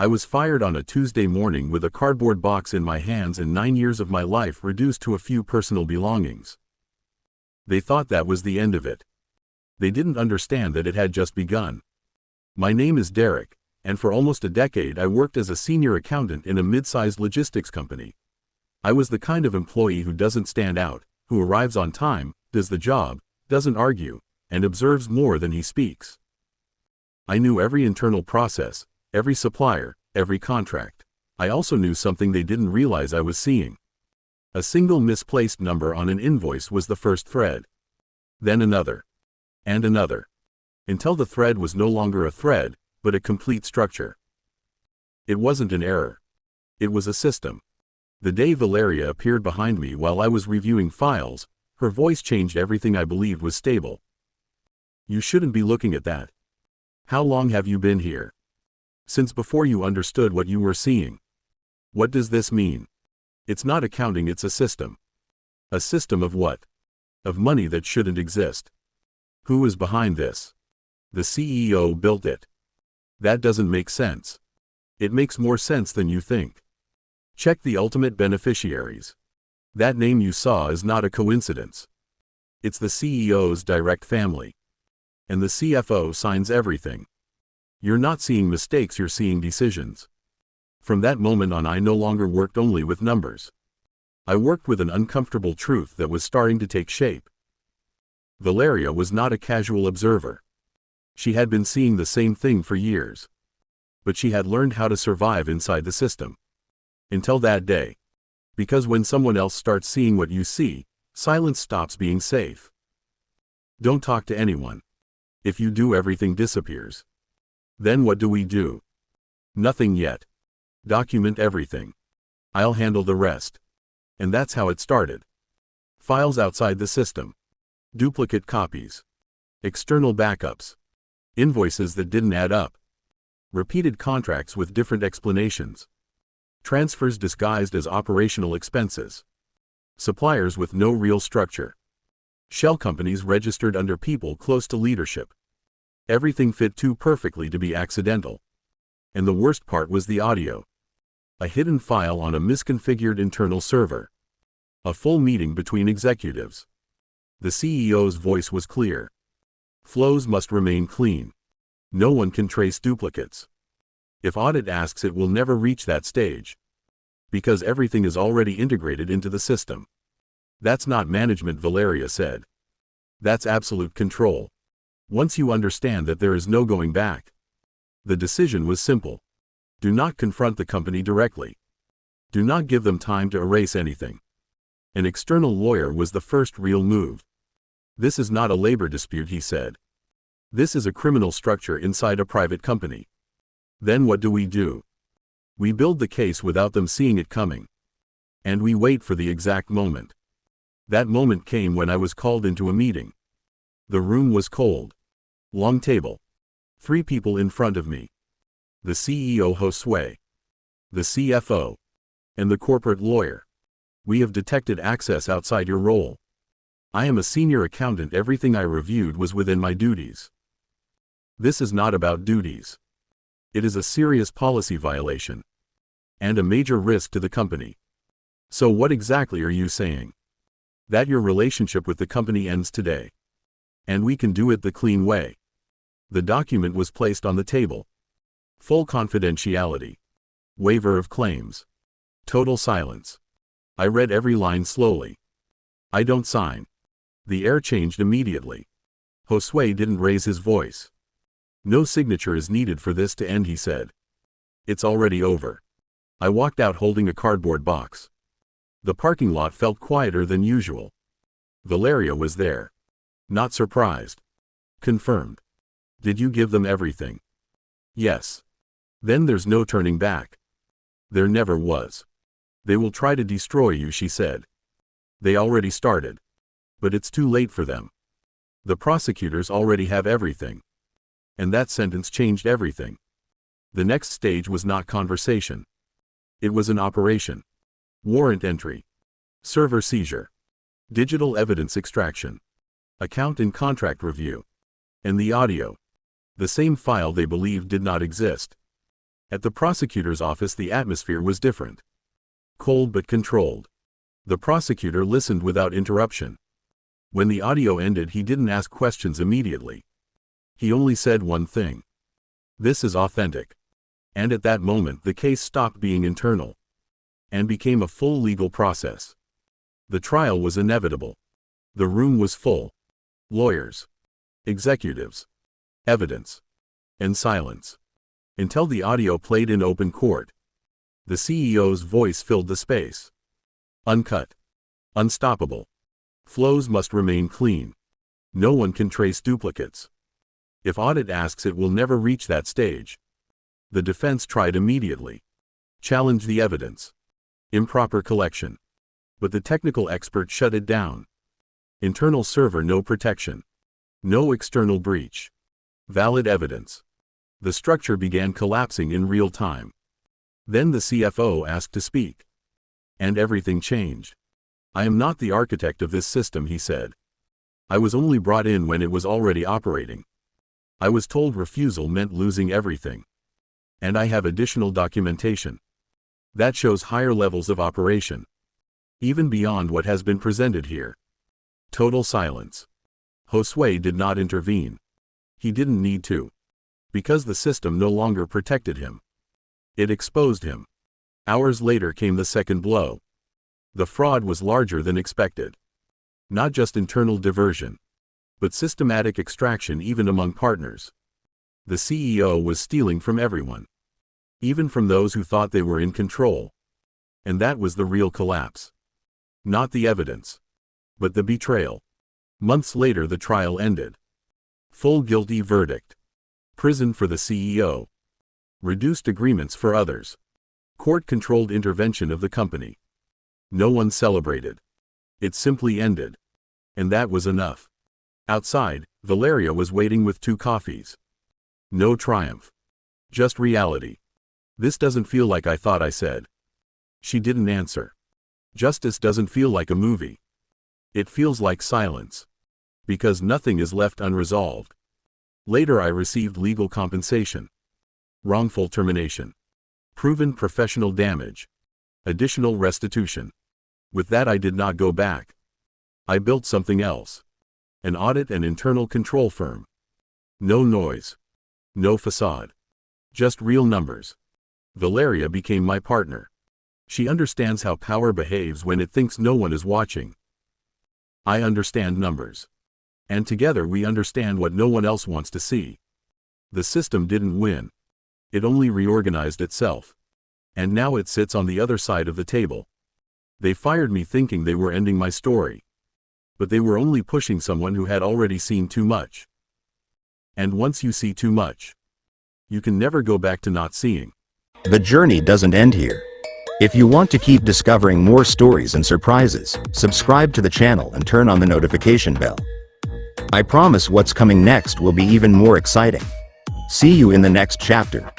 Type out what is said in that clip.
I was fired on a Tuesday morning with a cardboard box in my hands and 9 years of my life reduced to a few personal belongings. They thought that was the end of it. They didn't understand that it had just begun. My name is Derek, and for almost a decade I worked as a senior accountant in a mid-sized logistics company. I was the kind of employee who doesn't stand out, who arrives on time, does the job, doesn't argue, and observes more than he speaks. I knew every internal process, every supplier, every contract. I also knew something they didn't realize I was seeing. A single misplaced number on an invoice was the first thread. Then another. And another. Until the thread was no longer a thread, but a complete structure. It wasn't an error. It was a system. The day Valeria appeared behind me while I was reviewing files, her voice changed everything I believed was stable. You shouldn't be looking at that. How long have you been here? Since before you understood what you were seeing. What does this mean? It's not accounting, it's a system. A system of what? Of money that shouldn't exist. Who is behind this? The CEO built it. That doesn't make sense. It makes more sense than you think. Check the ultimate beneficiaries. That name you saw is not a coincidence. It's the CEO's direct family. And the CFO signs everything. You're not seeing mistakes, you're seeing decisions. From that moment on, I no longer worked only with numbers. I worked with an uncomfortable truth that was starting to take shape. Valeria was not a casual observer. She had been seeing the same thing for years. But she had learned how to survive inside the system. Until that day. Because when someone else starts seeing what you see, silence stops being safe. Don't talk to anyone. If you do, everything disappears. Then what do we do? Nothing yet. Document everything. I'll handle the rest. And that's how it started. Files outside the system. Duplicate copies. External backups. Invoices that didn't add up. Repeated contracts with different explanations. Transfers disguised as operational expenses. Suppliers with no real structure. Shell companies registered under people close to leadership. Everything fit too perfectly to be accidental. And the worst part was the audio. A hidden file on a misconfigured internal server. A full meeting between executives. The CEO's voice was clear. Flows must remain clean. No one can trace duplicates. If audit asks, it will never reach that stage. Because everything is already integrated into the system. That's not management, Valeria said. That's absolute control. Once you understand that there is no going back. The decision was simple. Do not confront the company directly. Do not give them time to erase anything. An external lawyer was the first real move. This is not a labor dispute, he said. This is a criminal structure inside a private company. Then what do? We build the case without them seeing it coming. And we wait for the exact moment. That moment came when I was called into a meeting. The room was cold. Long table. 3 people in front of me. The CEO Josue. The CFO. And the corporate lawyer. We have detected access outside your role. I am a senior accountant. Everything I reviewed was within my duties. This is not about duties. It is a serious policy violation. And a major risk to the company. So what exactly are you saying? That your relationship with the company ends today. And we can do it the clean way. The document was placed on the table. Full confidentiality. Waiver of claims. Total silence. I read every line slowly. I don't sign. The air changed immediately. Josue didn't raise his voice. No signature is needed for this to end, he said. It's already over. I walked out holding a cardboard box. The parking lot felt quieter than usual. Valeria was there. Not surprised. Confirmed. Did you give them everything? Yes. Then there's no turning back. There never was. They will try to destroy you, she said. They already started. But it's too late for them. The prosecutors already have everything. And that sentence changed everything. The next stage was not conversation. It was an operation. Warrant entry. Server seizure. Digital evidence extraction. Account and contract review. And the audio. The same file they believed did not exist. At the prosecutor's office, the atmosphere was different. Cold but controlled. The prosecutor listened without interruption. When the audio ended, he didn't ask questions immediately. He only said one thing. "This is authentic." And at that moment, the case stopped being internal and became a full legal process. The trial was inevitable. The room was full. Lawyers, executives, evidence, and silence. Until the audio played in open court. The CEO's voice filled the space. Uncut. Unstoppable. Flows must remain clean. No one can trace duplicates. If audit asks, it will never reach that stage. The defense tried immediately. Challenge the evidence. Improper collection. But the technical expert shut it down. Internal server, no protection. No external breach. Valid evidence. The structure began collapsing in real time. Then the CFO asked to speak. And everything changed. "I am not the architect of this system," he said. "I was only brought in when it was already operating. I was told refusal meant losing everything. And I have additional documentation that shows higher levels of operation, even beyond what has been presented here." Total silence. Josue did not intervene. He didn't need to. Because the system no longer protected him. It exposed him. Hours later came the second blow. The fraud was larger than expected. Not just internal diversion, but systematic extraction even among partners. The CEO was stealing from everyone. Even from those who thought they were in control. And that was the real collapse. Not the evidence, but the betrayal. Months later, the trial ended. Full guilty verdict. Prison for the CEO. Reduced agreements for others. Court-controlled intervention of the company. No one celebrated. It simply ended. And that was enough. Outside, Valeria was waiting with 2 coffees. No triumph. Just reality. "This doesn't feel like I thought," I said. She didn't answer. Justice doesn't feel like a movie. It feels like silence. Because nothing is left unresolved. Later, I received legal compensation. Wrongful termination. Proven professional damage. Additional restitution. With that, I did not go back. I built something else. An audit and internal control firm. No noise. No facade. Just real numbers. Valeria became my partner. She understands how power behaves when it thinks no one is watching. I understand numbers. And together we understand what no one else wants to see. The system didn't win. It only reorganized itself. And now it sits on the other side of the table. They fired me thinking they were ending my story. But they were only pushing someone who had already seen too much. And once you see too much, you can never go back to not seeing. The journey doesn't end here. If you want to keep discovering more stories and surprises, subscribe to the channel and turn on the notification bell. I promise what's coming next will be even more exciting. See you in the next chapter.